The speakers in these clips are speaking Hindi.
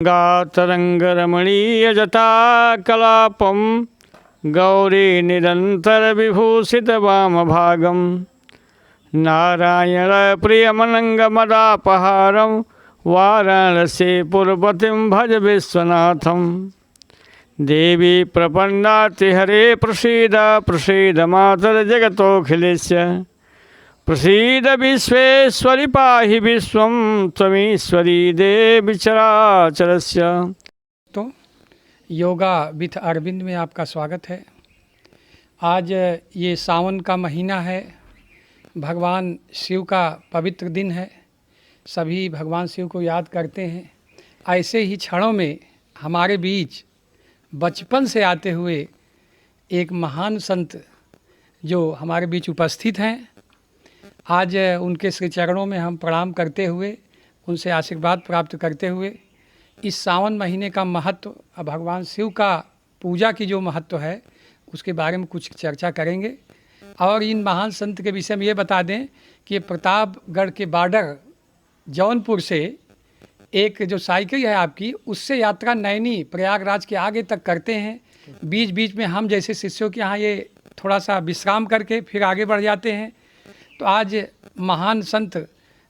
गातरङ्गरमणीयजटाकलापं गौरी निरन्तरविभूषितवामभागं नारायणप्रियमनङ्गमदापहारं वाराणसीपुरपतिं भज विश्वनाथं। देवी प्रपन्नातिहरे प्रसीद प्रसीद मातर्जगतोऽखिलस्य प्रसीद विश्वेश्वरि पाहि विश्वं त्वमीश्वरी देवी चराचरस्य। तो योगा विथ अरविंद में आपका स्वागत है। आज ये सावन का महीना है, भगवान शिव का पवित्र दिन है। सभी भगवान शिव को याद करते हैं। ऐसे ही क्षणों में हमारे बीच बचपन से आते हुए एक महान संत जो हमारे बीच उपस्थित हैं, आज उनके श्री चरणों में हम प्रणाम करते हुए, उनसे आशीर्वाद प्राप्त करते हुए इस सावन महीने का महत्व, भगवान शिव का पूजा की जो महत्व है उसके बारे में कुछ चर्चा करेंगे। और इन महान संत के विषय में ये बता दें कि प्रतापगढ़ के बॉर्डर जौनपुर से एक जो साइकिल है आपकी, उससे यात्रा नैनी प्रयागराज के आगे तक करते हैं। बीच बीच में हम जैसे शिष्यों के यहाँ ये थोड़ा सा विश्राम करके फिर आगे बढ़ जाते हैं। तो आज महान संत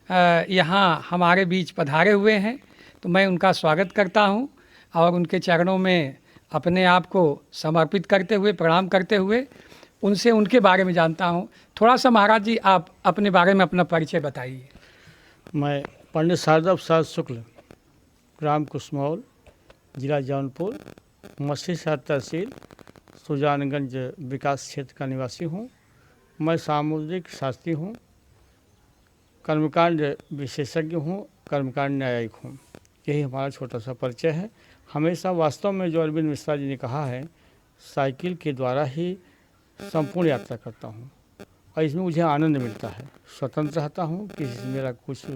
यहाँ हमारे बीच पधारे हुए हैं, तो मैं उनका स्वागत करता हूँ और उनके चरणों में अपने आप को समर्पित करते हुए, प्रणाम करते हुए उनसे उनके बारे में जानता हूँ। थोड़ा सा महाराज जी आप अपने बारे में अपना परिचय बताइए। मैं पंडित शारदा प्रसाद शुक्ल, ग्राम कुसमौल, जिला जौनपुर, मछलीशहर तहसील, सुजानगंज विकास क्षेत्र का निवासी हूँ। मैं सामुद्रिक शास्त्री हूँ, कर्मकांड विशेषज्ञ हूँ, कर्मकांड न्यायिक हूँ। यही हमारा छोटा सा परिचय है। हमेशा वास्तव में जो अरविंद मिश्रा जी ने कहा है, साइकिल के द्वारा ही संपूर्ण यात्रा करता हूँ और इसमें मुझे आनंद मिलता है। स्वतंत्र रहता हूँ, किसी से मेरा कुछ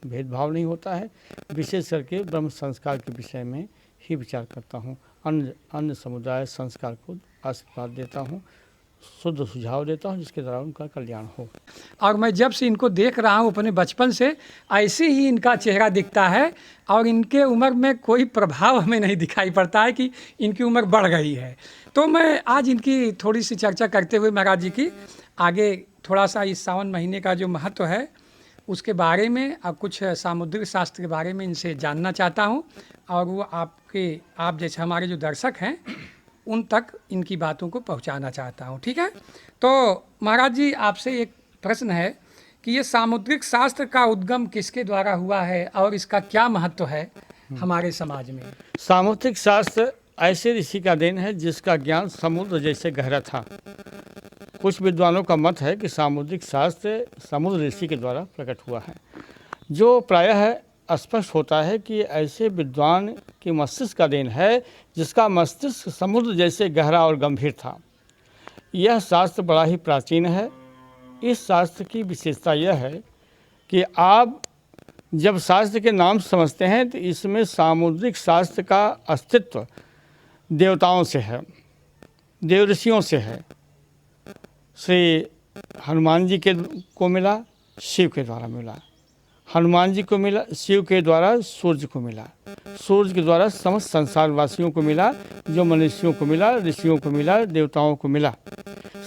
भेदभाव नहीं होता है। विशेष करके ब्रह्म संस्कार के विषय में ही विचार करता हूँ। अन्य समुदाय संस्कार को आशीर्वाद देता हूँ, शुद्ध सुझाव देता हूँ जिसके द्वारा उनका कल्याण हो। और मैं जब से इनको देख रहा हूँ अपने बचपन से, ऐसे ही इनका चेहरा दिखता है और इनके उम्र में कोई प्रभाव हमें नहीं दिखाई पड़ता है कि इनकी उम्र बढ़ गई है। तो मैं आज इनकी थोड़ी सी चर्चा करते हुए महाराज जी की आगे थोड़ा सा इस सावन महीने का जो महत्व है उसके बारे में और कुछ सामुद्रिक शास्त्र के बारे में इनसे जानना चाहता हूँ, और वो आप जैसे हमारे जो दर्शक हैं उन तक इनकी बातों को पहुंचाना चाहता हूं। ठीक है, तो महाराज जी आपसे एक प्रश्न है कि ये सामुद्रिक शास्त्र का उद्गम किसके द्वारा हुआ है और इसका क्या महत्व है हमारे समाज में? सामुद्रिक शास्त्र ऐसे ऋषि का देन है जिसका ज्ञान समुद्र जैसे गहरा था। कुछ विद्वानों का मत है कि सामुद्रिक शास्त्र समुद्र ऋषि के द्वारा प्रकट हुआ है, जो प्रायः स्पष्ट होता है कि ऐसे विद्वान की मस्तिष्क का देन है जिसका मस्तिष्क समुद्र जैसे गहरा और गंभीर था। यह शास्त्र बड़ा ही प्राचीन है। इस शास्त्र की विशेषता यह है कि आप जब शास्त्र के नाम समझते हैं तो इसमें सामुद्रिक शास्त्र का अस्तित्व देवताओं से है, देव ऋषियों से है। श्री हनुमान जी को मिला, शिव के द्वारा मिला। हनुमान जी को मिला, शिव के द्वारा सूर्य को मिला, सूर्य के द्वारा समस्त संसार वासियों को मिला, जो मनुष्यों को मिला, ऋषियों को मिला, देवताओं को मिला।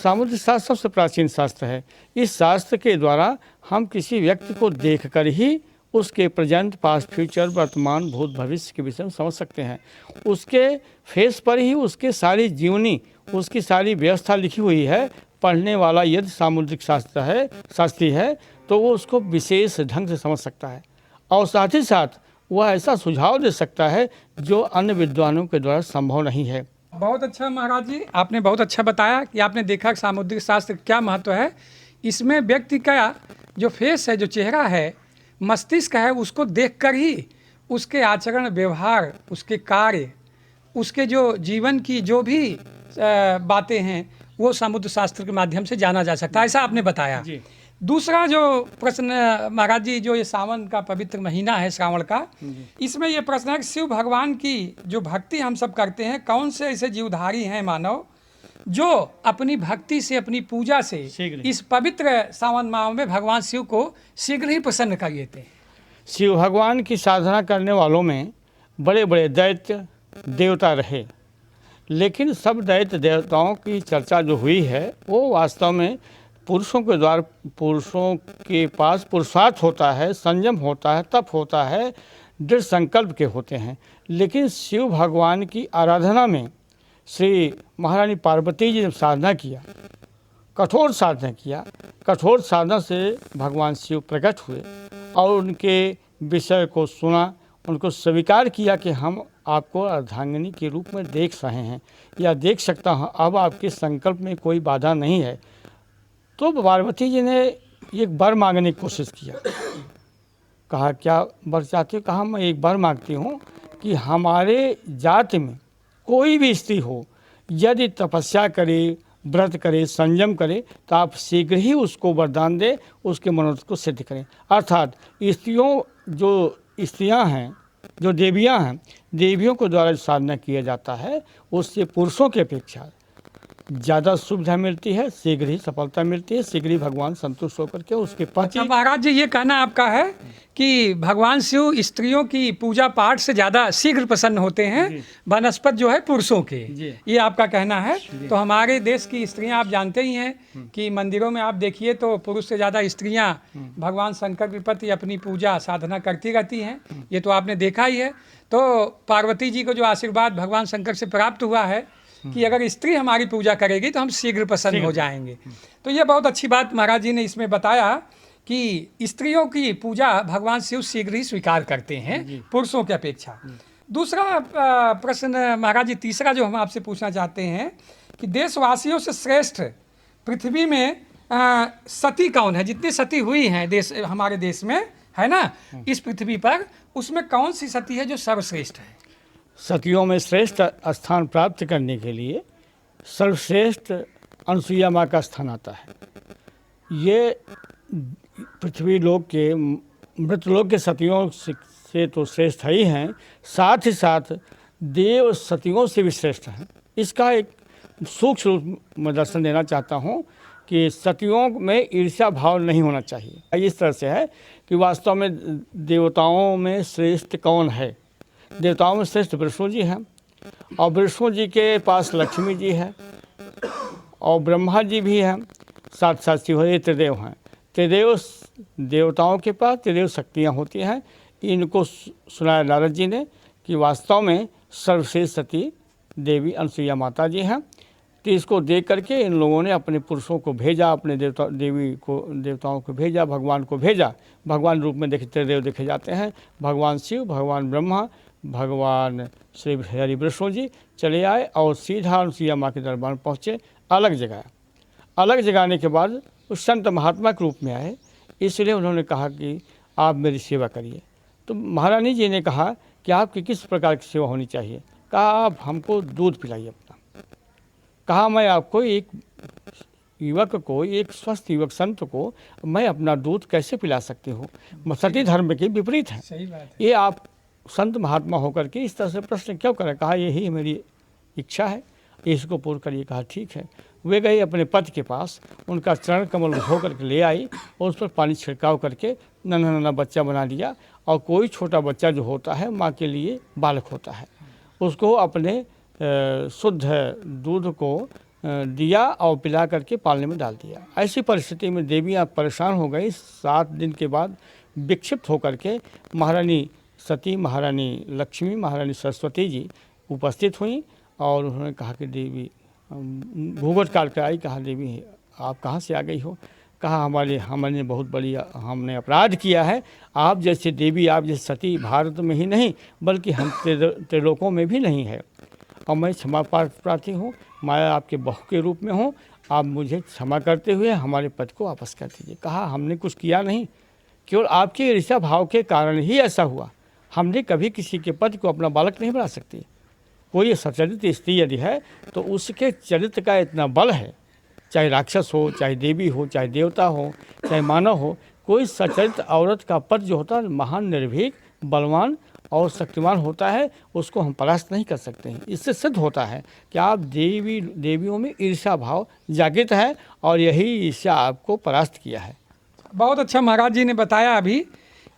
सामुद्रिक शास्त्र सबसे प्राचीन शास्त्र है। इस शास्त्र के द्वारा हम किसी व्यक्ति को देखकर ही उसके प्रेजेंट, पास्ट, फ्यूचर, वर्तमान, भूत, भविष्य के विषय में समझ सकते हैं। उसके फेस पर ही उसके सारी जीवनी, उसकी सारी व्यवस्था लिखी हुई है। पढ़ने वाला यदि सामुद्रिक शास्त्री है तो वो उसको विशेष ढंग से समझ सकता है और साथ ही साथ वह ऐसा सुझाव दे सकता है जो अन्य विद्वानों के द्वारा संभव नहीं है। बहुत अच्छा महाराज जी, आपने बहुत अच्छा बताया कि आपने देखा सामुद्रिक शास्त्र क्या महत्व है। इसमें व्यक्ति का जो फेस है, जो चेहरा है, मस्तिष्क है, उसको देखकर ही उसके आचरण, व्यवहार, उसके कार्य, उसके जो जीवन की जो भी बातें हैं वो समुद्र शास्त्र के माध्यम से जाना जा सकता है, ऐसा आपने बताया जी। दूसरा जो प्रश्न महाराज जी, जो ये सावन का पवित्र महीना है श्रावण का, इसमें ये प्रश्न है कि शिव भगवान की जो भक्ति हम सब करते हैं, कौन से ऐसे जीवधारी हैं मानव जो अपनी भक्ति से, अपनी पूजा से इस पवित्र सावन माह में भगवान शिव को शीघ्र ही प्रसन्न कर लेते हैं? शिव भगवान की साधना करने वालों में बड़े बड़े दैत्य देवता रहे, लेकिन सब दैत्य देवताओं की चर्चा जो हुई है वो वास्तव में पुरुषों के द्वारा, पुरुषों के पास पुरुषार्थ होता है, संयम होता है, तप होता है, दृढ़ संकल्प के होते हैं। लेकिन शिव भगवान की आराधना में श्री महारानी पार्वती जी ने साधना किया, कठोर साधना किया, कठोर साधना से भगवान शिव प्रकट हुए और उनके विषय को सुना, उनको स्वीकार किया कि हम आपको अर्धांगिनी के रूप में देख रहे हैं या देख सकता हूँ, अब आपके संकल्प में कोई बाधा नहीं है। तो पार्वती जी ने एक वर मांगने की कोशिश किया। कहा क्या वर चाहते हो? कहा मैं एक वर मांगती हूँ कि हमारे जाति में कोई भी स्त्री हो, यदि तपस्या करे, व्रत करे, संयम करे, तो आप शीघ्र ही उसको वरदान दे, उसके मनोरथ को सिद्ध करें। अर्थात स्त्रियां हैं, जो देवियां हैं, देवियों के द्वारा साधना किया जाता है, उससे पुरुषों की अपेक्षा ज़्यादा सुविधा मिलती है, शीघ्र ही सफलता मिलती है, शीघ्र ही भगवान संतुष्ट होकर के उसके पति। अच्छा महाराज जी, ये कहना आपका है कि भगवान शिव स्त्रियों की पूजा पाठ से ज़्यादा शीघ्र प्रसन्न होते हैं बनस्पत जो है पुरुषों के, ये आपका कहना है। तो हमारे देश की स्त्रियां आप जानते ही हैं कि मंदिरों में आप देखिए तो पुरुष से ज़्यादा स्त्रियां भगवान शंकर के प्रति अपनी पूजा साधना करती रहती हैं, ये तो आपने देखा ही है। तो पार्वती जी को जो आशीर्वाद भगवान शंकर से प्राप्त हुआ है कि अगर स्त्री हमारी पूजा करेगी तो हम शीघ्र प्रसन्न हो जाएंगे, तो ये बहुत अच्छी बात महाराज जी ने इसमें बताया कि स्त्रियों की पूजा भगवान शिव शीघ्र ही स्वीकार करते हैं पुरुषों की अपेक्षा। दूसरा प्रश्न महाराज जी, तीसरा जो हम आपसे पूछना चाहते हैं कि देशवासियों से श्रेष्ठ पृथ्वी में सती कौन है? जितनी सती हुई हैं हमारे देश में है ना, इस पृथ्वी पर, उसमें कौन सी सती है जो सर्वश्रेष्ठ है? सतियों में श्रेष्ठ स्थान प्राप्त करने के लिए सर्वश्रेष्ठ अनसुईया माँ का स्थान आता है। ये पृथ्वी लोक के, मृतलोक के सतियों से तो श्रेष्ठ ही हैं, साथ ही साथ देव सतियों से भी श्रेष्ठ हैं। इसका एक सूक्ष्म रूप में दर्शन देना चाहता हूँ कि सतियों में ईर्ष्या भाव नहीं होना चाहिए। इस तरह से है कि वास्तव में देवताओं में श्रेष्ठ कौन है? देवताओं में श्रेष्ठ विष्णु जी हैं, और विष्णु जी के पास लक्ष्मी जी है, और ब्रह्मा जी भी हैं, साथ साथ शिव त्रिदेव हैं। त्रिदेव देवताओं के पास त्रिदेव शक्तियाँ होती हैं। इनको सुनाया नारद जी ने कि वास्तव में सर्वश्रेष्ठ सती देवी अनसुईया माता जी हैं। तो इसको देख करके इन लोगों ने अपने पुरुषों को भेजा, अपने देवताओं को भेजा, भगवान को भेजा। भगवान रूप में त्रिदेव देखे जाते हैं, भगवान शिव, भगवान ब्रह्मा, भगवान श्री हरि विष्णु जी चले आए और सीधा अनसुईया माँ के दरबार में पहुँचे। अलग जगाने के बाद उस संत महात्मा के रूप में आए, इसलिए उन्होंने कहा कि आप मेरी सेवा करिए। तो महारानी जी ने कहा कि आपकी किस प्रकार की सेवा होनी चाहिए? कहा आप हमको दूध पिलाइए अपना। कहा मैं आपको एक युवक को, एक स्वस्थ युवक संत को मैं अपना दूध कैसे पिला सकती हूँ? सती धर्म के विपरीत है। सही बात है। ये आप संत महात्मा होकर के इस तरह से प्रश्न क्यों करें? कहा यही मेरी इच्छा है, इसको पूर्ण करिए। कहा ठीक है। वे गए अपने पति के पास, उनका चरण कमल धो करके ले आई और उस पर पानी छिड़काव करके नन्हा बच्चा बना दिया। और कोई छोटा बच्चा जो होता है माँ के लिए बालक होता है, उसको अपने शुद्ध दूध को दिया और पिला करके पालने में डाल दिया। ऐसी परिस्थिति में देवियाँ परेशान हो गई। 7 दिन के बाद विक्षिप्त होकर के महारानी सती, महारानी लक्ष्मी, महारानी सरस्वती जी उपस्थित हुई और उन्होंने कहा कि देवी घूंघट काट कर आई। कहा देवी आप कहाँ से आ गई हो? कहा हमने बहुत बड़ी हमने अपराध किया है। आप जैसे देवी, आप जैसे सती भारत में ही नहीं बल्कि हम त्रिलोकों में भी नहीं है, और मैं क्षमा प्रार्थी हूँ, मैं आपके बहू के रूप में हूँ। आप मुझे क्षमा करते हुए हमारे पति को वापस कर दीजिए। कहा हमने कुछ किया नहीं, केवल आपके ईर्ष्या भाव के कारण ही ऐसा हुआ। हमने कभी किसी के पति को अपना बालक नहीं बना सकती। कोई सचरित स्त्री यदि है तो उसके चरित्र का इतना बल है, चाहे राक्षस हो, चाहे देवी हो, चाहे देवता हो, चाहे मानव हो, कोई सचरित औरत का पति जो होता है महान, निर्भीक, बलवान और शक्तिमान होता है, उसको हम परास्त नहीं कर सकते हैं। इससे सिद्ध होता है कि आप देवियों में ईर्ष्या भाव जागृत है और यही ईर्ष्या आपको परास्त किया है। बहुत अच्छा महाराज जी ने बताया अभी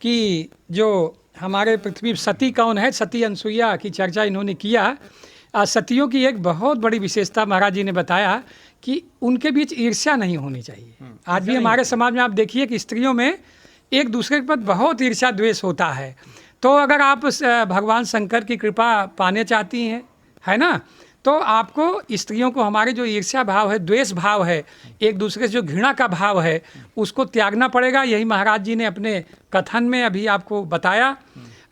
कि जो हमारे पृथ्वी सती कौन है, सती अनसुईया की चर्चा इन्होंने किया। सतियों की एक बहुत बड़ी विशेषता महाराज जी ने बताया कि उनके बीच ईर्ष्या नहीं होनी चाहिए। आज भी हमारे समाज में आप देखिए कि स्त्रियों में एक दूसरे के प्रति बहुत ईर्ष्या द्वेष होता है। तो अगर आप भगवान शंकर की कृपा पाने चाहती हैं, है ना, तो आपको स्त्रियों को हमारे जो ईर्ष्या भाव है, द्वेष भाव है, एक दूसरे से जो घृणा का भाव है, उसको त्यागना पड़ेगा। यही महाराज जी ने अपने कथन में अभी आपको बताया।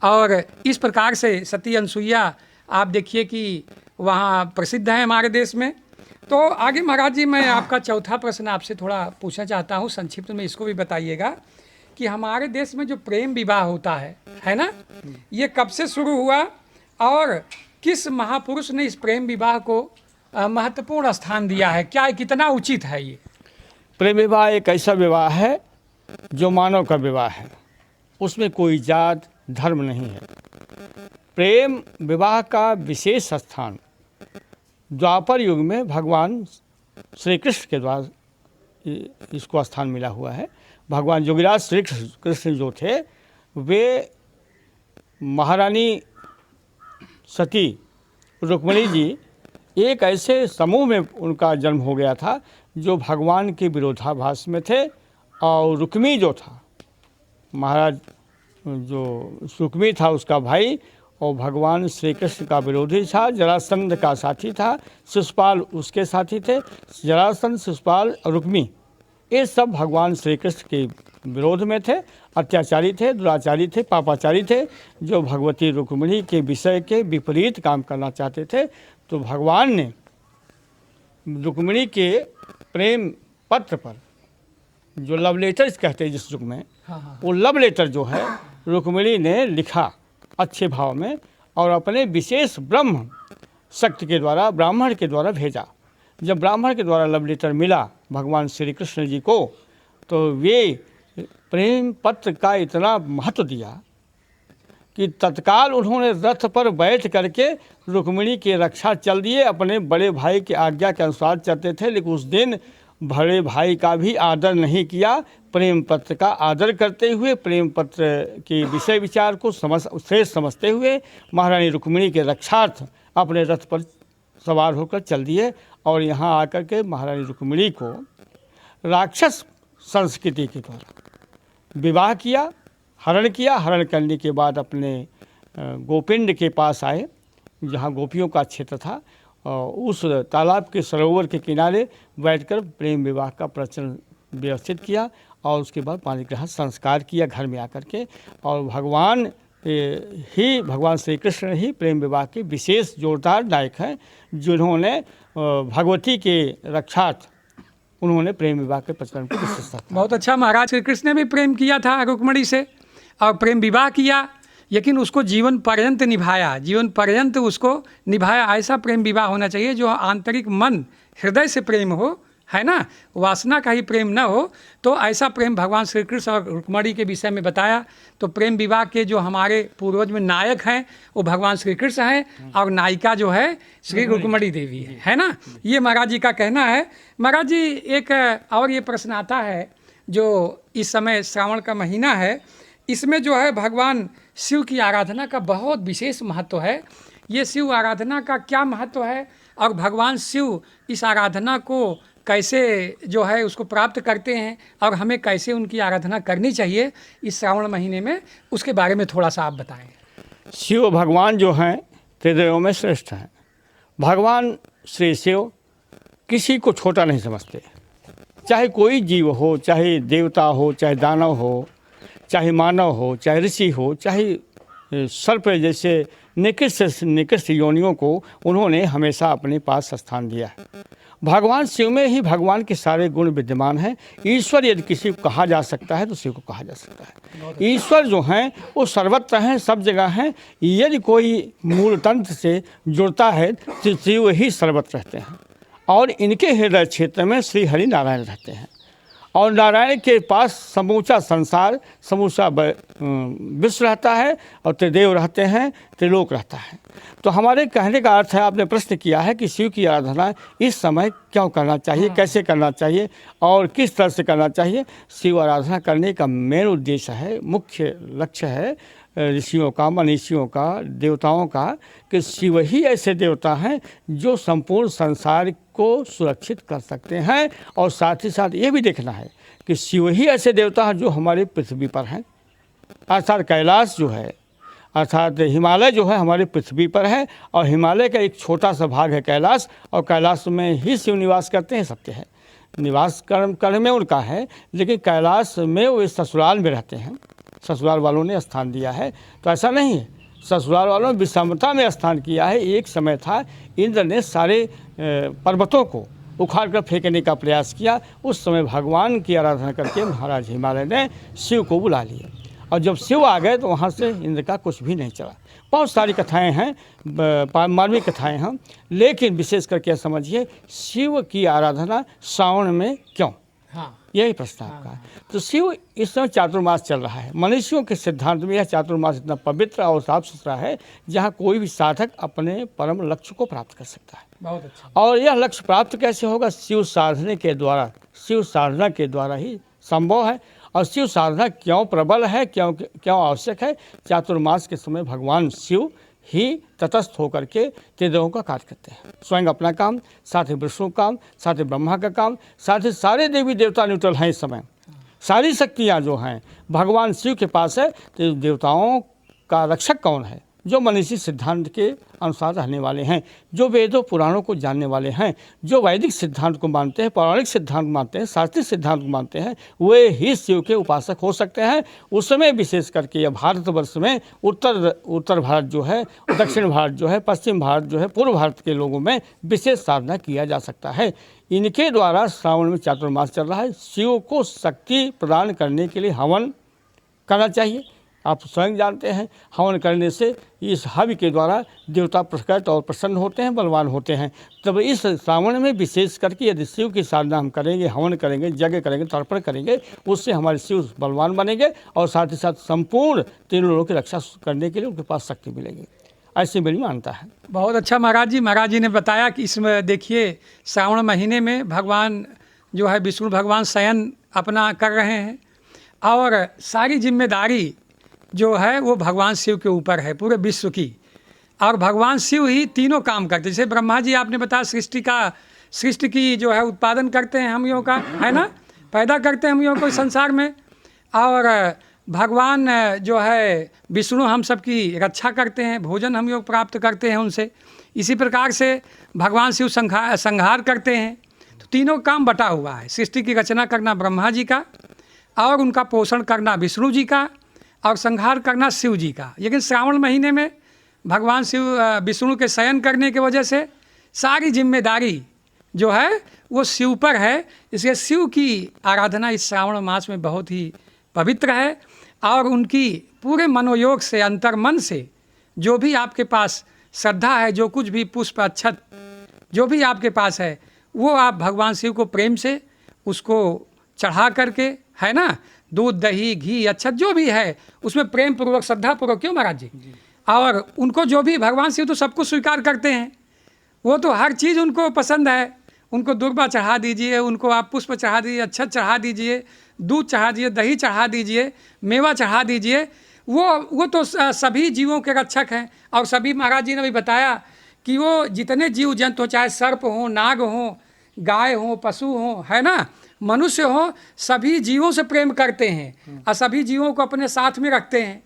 और इस प्रकार से सती अनसुईया आप देखिए कि वहाँ प्रसिद्ध है हमारे देश में। तो आगे महाराज जी मैं आपका चौथा प्रश्न आपसे थोड़ा पूछना चाहता हूँ, संक्षिप्त में इसको भी बताइएगा कि हमारे देश में जो प्रेम विवाह होता है ना, ये कब से शुरू हुआ और किस महापुरुष ने इस प्रेम विवाह को महत्वपूर्ण स्थान दिया है, क्या कितना उचित है ये? प्रेम विवाह एक ऐसा विवाह है जो मानव का विवाह है, उसमें कोई जात धर्म नहीं है। प्रेम विवाह का विशेष स्थान द्वापर युग में भगवान श्री कृष्ण के द्वारा इसको स्थान मिला हुआ है। भगवान योगीराज श्री कृष्ण जो थे वे महारानी सती रुक्मिणी जी एक ऐसे समूह में उनका जन्म हो गया था जो भगवान के विरोधाभास में थे। और रुक्मी जो था, महाराज जो रुक्मी था उसका भाई, और भगवान श्री कृष्ण का विरोधी था, जरासंध का साथी था, शिशुपाल उसके साथी थे। जरासंध, शिशुपाल और रुक्मी ये सब भगवान श्री कृष्ण के विरोध में थे, अत्याचारी थे, दुराचारी थे, पापाचारी थे, जो भगवती रुक्मिणी के विषय के विपरीत काम करना चाहते थे। तो भगवान ने रुक्मिणी के प्रेम पत्र पर, जो लव लेटर्स कहते हैं जिस युग में, वो लव लेटर जो है रुक्मिणी ने लिखा अच्छे भाव में और अपने विशेष ब्रह्म शक्ति के द्वारा, ब्राह्मण के द्वारा भेजा। जब ब्राह्मण के द्वारा लव लेटर मिला भगवान श्री कृष्ण जी को, तो वे प्रेम पत्र का इतना महत्व दिया कि तत्काल उन्होंने रथ पर बैठ करके रुक्मिणी की रक्षा चल दिए। अपने बड़े भाई की आज्ञा के अनुसार चलते थे, लेकिन उस दिन बड़े भाई का भी आदर नहीं किया। प्रेम पत्र का आदर करते हुए, प्रेम पत्र के विषय विचार को श्रेष्ठ समझते हुए महारानी रुक्मिणी के रक्षार्थ अपने रथ पर सवार होकर चल दिए। और यहाँ आकर के महारानी रुक्मिणी को राक्षस संस्कृति के द्वारा विवाह किया, हरण किया। हरण करने के बाद अपने गोपिंड के पास आए, जहाँ गोपियों का क्षेत्र था, उस तालाब के सरोवर के किनारे बैठकर प्रेम विवाह का प्रचलन व्यवस्थित किया। और उसके बाद पानी ग्रहण संस्कार किया घर में आकर के। और भगवान श्री कृष्ण ही प्रेम विवाह के विशेष जोरदार नायक हैं, जिन्होंने भगवती के रक्षार्थ उन्होंने प्रेम विवाह के प्रचलन को विशेषता। बहुत अच्छा, महाराज श्री कृष्ण ने भी प्रेम किया था रुक्मिणी से और प्रेम विवाह किया, लेकिन उसको जीवन पर्यंत निभाया, जीवन पर्यंत उसको निभाया। ऐसा प्रेम विवाह होना चाहिए जो आंतरिक मन हृदय से प्रेम हो, है ना, वासना का ही प्रेम न हो। तो ऐसा प्रेम भगवान श्री कृष्ण और रुक्मिणी के विषय में बताया। तो प्रेम विवाह के जो हमारे पूर्वज में नायक हैं वो भगवान श्री कृष्ण हैं और नायिका जो है श्री रुक्मिणी देवी है ना, ये महाराज जी का कहना है। महाराज जी एक और ये प्रश्न आता है, जो इस समय श्रावण का महीना है, इसमें जो है भगवान शिव की आराधना का बहुत विशेष महत्व है। ये शिव आराधना का क्या महत्व है और भगवान शिव इस आराधना को कैसे जो है उसको प्राप्त करते हैं और हमें कैसे उनकी आराधना करनी चाहिए इस श्रावण महीने में, उसके बारे में थोड़ा सा आप बताएं। शिव भगवान जो हैं त्रिदेवों में श्रेष्ठ हैं। भगवान श्री शिव किसी को छोटा नहीं समझते, चाहे कोई जीव हो, चाहे देवता हो, चाहे दानव हो, चाहे मानव हो, चाहे ऋषि हो, चाहे सर्प जैसे निकृष्ट योनियों को उन्होंने हमेशा अपने पास स्थान दिया है। भगवान शिव में ही भगवान के सारे गुण विद्यमान हैं। ईश्वर यदि किसी को कहा जा सकता है तो शिव को कहा जा सकता है। ईश्वर जो हैं वो सर्वत्र हैं, सब जगह हैं। यदि कोई मूल तंत्र से जुड़ता है तो शिव ही सर्वत्र रहते हैं और इनके हृदय क्षेत्र में श्री हरि नारायण रहते हैं। और नारायण के पास समूचा संसार, समूचा विश्व रहता है और त्रिदेव रहते हैं, त्रिलोक रहता है। तो हमारे कहने का अर्थ है, आपने प्रश्न किया है कि शिव की आराधना इस समय क्यों करना चाहिए, कैसे करना चाहिए और किस तरह से करना चाहिए। शिव आराधना करने का मेन उद्देश्य है, मुख्य लक्ष्य है ऋषियों का, मनीषियों का, देवताओं का कि शिव ही ऐसे देवता हैं जो संपूर्ण संसार को सुरक्षित कर सकते हैं। और साथ ही साथ ये भी देखना है कि शिव ही ऐसे देवता हैं जो हमारी पृथ्वी पर हैं, अर्थात कैलाश जो है, अर्थात हिमालय जो है हमारी पृथ्वी पर है और हिमालय का एक छोटा सा भाग है कैलाश, और कैलाश में ही शिव निवास करते हैं, सत्य है। निवास कर्म में उनका है, लेकिन कैलाश में वो ससुराल में रहते हैं, ससुराल वालों ने स्थान दिया है। तो ऐसा नहीं है, ससुराल वालों ने विषमता में स्थान किया है। एक समय था इंद्र ने सारे पर्वतों को उखाड़ कर फेंकने का प्रयास किया, उस समय भगवान की आराधना करके महाराज हिमालय ने शिव को बुला लिया, और जब शिव आ गए तो वहाँ से इंद्र का कुछ भी नहीं चला। बहुत सारी कथाएं हैं, मार्मिक कथाएं हैं, लेकिन विशेष करके समझिए शिव की आराधना श्रावण में क्यों, हाँ, यही प्रश्न आपका है। तो शिव इस समय चातुर्मास चल रहा है। मनुष्यों के सिद्धांत में यह चातुर्मास इतना पवित्र और साफ सुथरा है जहाँ कोई भी साधक अपने परम लक्ष्य को प्राप्त कर सकता है। बहुत अच्छा। और यह लक्ष्य प्राप्त कैसे होगा? शिव साधने के द्वारा, शिव साधना के द्वारा ही संभव है। और शिव साधना क्यों प्रबल है, क्यों आवश्यक है? चातुर्मास के समय भगवान शिव ही तटस्थ होकर के त्रिदेवों का कार्य करते हैं। स्वयं अपना काम, साथ ही विष्णु काम, साथ ही ब्रह्मा का काम, साथ ही सारे देवी देवता न्यूट्रल हैं इस समय। सारी शक्तियाँ जो हैं भगवान शिव के पास है। तो देवताओं का रक्षक कौन है? जो मनीषी सिद्धांत के अनुसार रहने वाले हैं, जो वेदों पुराणों को जानने वाले हैं, जो वैदिक सिद्धांत को मानते हैं, पौराणिक सिद्धांत मानते हैं, शास्त्रीय सिद्धांत को मानते हैं, वे ही शिव के उपासक हो सकते हैं। उस समय विशेष करके यह भारतवर्ष में उत्तर भारत जो है, दक्षिण भारत जो है, पश्चिम भारत जो है, पूर्व भारत के लोगों में विशेष साधना किया जा सकता है। इनके द्वारा श्रावण में चातुर्मास चल रहा है। शिव को शक्ति प्रदान करने के लिए हवन करना चाहिए। आप स्वयं जानते हैं हवन करने से, इस हव्य के द्वारा देवता प्रकट और प्रसन्न होते हैं, बलवान होते हैं। तब इस श्रावण में विशेष करके यदि शिव की साधना हम करेंगे, हवन करेंगे, यज्ञ करेंगे, तर्पण करेंगे, उससे हमारे शिव बलवान बनेंगे और साथ ही साथ संपूर्ण तीनों लोगों की रक्षा करने के लिए उनके पास शक्ति मिलेगी। ऐसी मेरी मानता है। बहुत अच्छा महाराज जी ने बताया कि इसमें देखिए श्रावण महीने में भगवान जो है विष्णु भगवान शयन अपना कर रहे हैं और सारी जिम्मेदारी जो है वो भगवान शिव के ऊपर है, पूरे विश्व की। और भगवान शिव ही तीनों काम करते, जैसे ब्रह्मा जी आपने बताया सृष्टि की जो है उत्पादन करते हैं हम लोगों का, है ना, पैदा करते हैं हम लोगों को संसार में। और भगवान जो है विष्णु हम सब की रक्षा करते हैं, भोजन हम लोग प्राप्त करते हैं उनसे। इसी प्रकार से भगवान शिव संहार करते हैं। तो तीनों काम बटा हुआ है, सृष्टि की रचना करना ब्रह्मा जी का, और उनका पोषण करना विष्णु जी का, और संहार करना शिव जी का। लेकिन श्रावण महीने में भगवान शिव विष्णु के शयन करने की वजह से सारी जिम्मेदारी जो है वो शिव पर है। इसलिए शिव की आराधना इस श्रावण मास में बहुत ही पवित्र है। और उनकी पूरे मनोयोग से, अंतर्मन से जो भी आपके पास श्रद्धा है, जो कुछ भी पुष्प अक्षत जो भी आपके पास है, वो आप भगवान शिव को प्रेम से उसको चढ़ा करके, है ना, दूध दही घी अक्षत जो भी है उसमें प्रेम पूर्वक श्रद्धा पूर्वक, क्यों महाराज जी? और उनको जो भी भगवान शिव तो सब कुछ स्वीकार करते हैं, वो तो हर चीज़ उनको पसंद है। उनको दुर्बा चढ़ा दीजिए, उनको आप पुष्प चढ़ा दीजिए, अक्षत चढ़ा दीजिए, दूध चढ़ा दीजिए, दही चढ़ा दीजिए, मेवा चढ़ा दीजिए, वो तो सभी जीवों के रक्षक हैं। और सभी महाराज जी ने भी बताया कि वो जितने जीव जंतु हो, चाहे सर्प हो, नाग हो, गाय हो, पशु हो, है ना, मनुष्य हो, सभी जीवों से प्रेम करते हैं और सभी जीवों को अपने साथ में रखते हैं।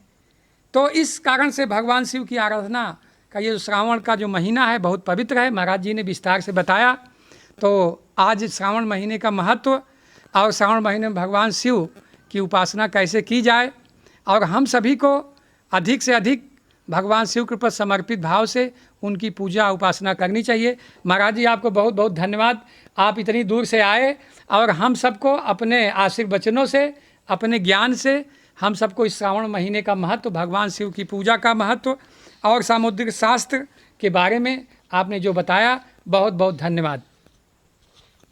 तो इस कारण से भगवान शिव की आराधना का ये श्रावण का जो महीना है बहुत पवित्र है। महाराज जी ने विस्तार से बताया। तो आज श्रावण महीने का महत्व और श्रावण महीने में भगवान शिव की उपासना कैसे की जाए, और हम सभी को अधिक से अधिक भगवान शिव के प्रति समर्पित भाव से उनकी पूजा उपासना करनी चाहिए। महाराज जी आपको बहुत बहुत धन्यवाद, आप इतनी दूर से आए और हम सबको अपने आशीर्वचनों से, अपने ज्ञान से हम सबको इस श्रावण महीने का महत्व, भगवान शिव की पूजा का महत्व और सामुद्रिक शास्त्र के बारे में आपने जो बताया, बहुत बहुत धन्यवाद।